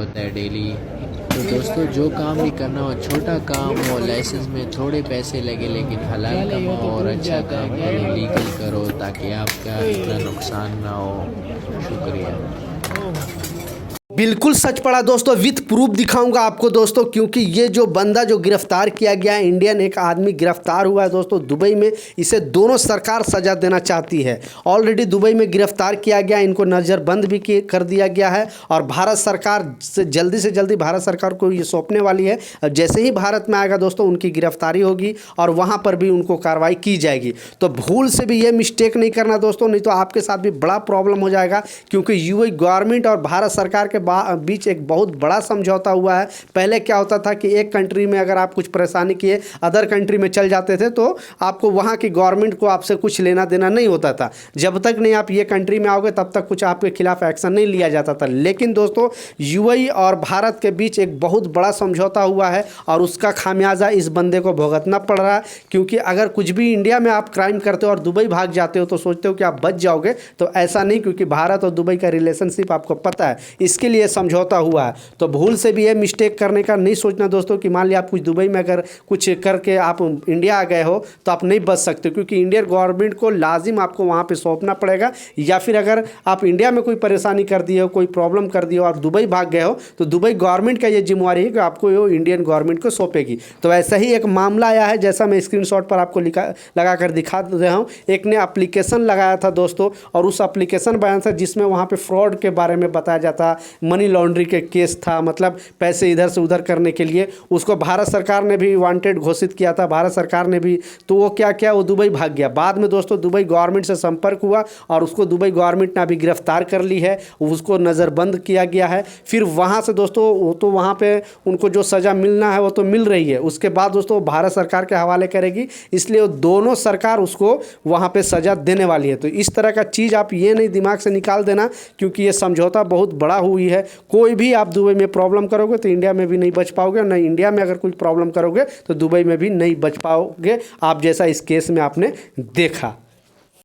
होता है डेली। तो दोस्तों जो काम भी करना हो, छोटा काम हो, लाइसेंस में थोड़े पैसे लगे लेकिन हलाल कमाओ और अच्छा काम करो, लीगल करो ताकि आपका इतना नुकसान ना हो। शुक्रिया। बिल्कुल सच पड़ा दोस्तों, विथ प्रूफ दिखाऊंगा आपको दोस्तों, क्योंकि ये जो बंदा जो गिरफ्तार किया गया है, इंडियन एक आदमी गिरफ्तार हुआ है दोस्तों दुबई में, इसे दोनों सरकार सज़ा देना चाहती है। ऑलरेडी दुबई में गिरफ्तार किया गया, इनको नज़रबंद भी कर दिया गया है और भारत सरकार से जल्दी भारत सरकार को ये सौंपने वाली है। जैसे ही भारत में आएगा दोस्तों उनकी गिरफ्तारी होगी और वहाँ पर भी उनको कार्रवाई की जाएगी। तो भूल से भी ये मिस्टेक नहीं करना दोस्तों, नहीं तो आपके साथ भी बड़ा प्रॉब्लम हो जाएगा, क्योंकि यूएई गवर्नमेंट और भारत सरकार के बीच एक बहुत बड़ा समझौता हुआ है। पहले क्या होता था कि एक कंट्री में अगर आप कुछ परेशानी किए, अदर कंट्री में चल जाते थे तो आपको वहाँ की गवर्नमेंट को आपसे कुछ लेना देना नहीं होता था। जब तक नहीं आप ये कंट्री में आओगे तब तक कुछ आपके खिलाफ एक्शन नहीं लिया जाता था। लेकिन दोस्तों यूएई और भारत के बीच एक बहुत बड़ा समझौता हुआ है और उसका खामियाजा इस बंदे को भुगतना पड़ रहा है, क्योंकि अगर कुछ भी इंडिया में आप क्राइम करते हो और दुबई भाग जाते हो तो सोचते हो कि आप बच जाओगे, तो ऐसा नहीं, क्योंकि भारत और दुबई का रिलेशनशिप आपको पता है, इसके लिए समझौता हुआ है। तो भूल से भी ये मिस्टेक करने का नहीं सोचना दोस्तों कि मान लिया आप कुछ दुबई में अगर कुछ करके आप इंडिया आ गए हो तो आप नहीं बच सकते, क्योंकि इंडियन गवर्नमेंट को लाजिम आपको वहाँ पे सौंपना पड़ेगा। या फिर अगर आप इंडिया में कोई परेशानी कर दिए हो, कोई प्रॉब्लम कर दी हो और दुबई भाग गए हो, तो दुबई गवर्नमेंट का ये जिम्मेवारी है कि आपको ये इंडियन गवर्नमेंट को सौंपेगी। तो ऐसा ही एक मामला आया है, जैसा मैं स्क्रीनशॉट पर आपको लगा कर दिखा रहा हूँ। एक ने एप्लीकेशन लगाया था दोस्तों, और उस एप्लीकेशन बयान था जिसमें वहाँ पे फ्रॉड के बारे में बताया जाता, मनी लॉन्ड्रिंग के केस था, मतलब पैसे इधर से उधर करने के लिए उसको भारत सरकार ने भी वांटेड घोषित किया था, भारत सरकार ने भी। तो वो क्या किया, वो दुबई भाग गया। बाद में दोस्तों दुबई गवर्नमेंट से संपर्क हुआ और उसको दुबई गवर्नमेंट ने अभी गिरफ्तार कर ली है, उसको नज़रबंद किया गया है। फिर वहाँ से दोस्तों वो तो वहाँ पे उनको जो सज़ा मिलना है वो तो मिल रही है, उसके बाद दोस्तों भारत सरकार के हवाले करेगी, इसलिए दोनों सरकार उसको वहाँ पे सज़ा देने वाली है। तो इस तरह का चीज़ आप ये नहीं दिमाग से निकाल देना, क्योंकि ये समझौता बहुत बड़ा हुई है। कोई भी आप दुबई में प्रॉब्लम करोगे तो इंडिया में भी नहीं बच पाओगे, और नहीं इंडिया में अगर कोई प्रॉब्लम करोगे तो दुबई में भी नहीं बच पाओगे, आप जैसा इस केस में आपने देखा।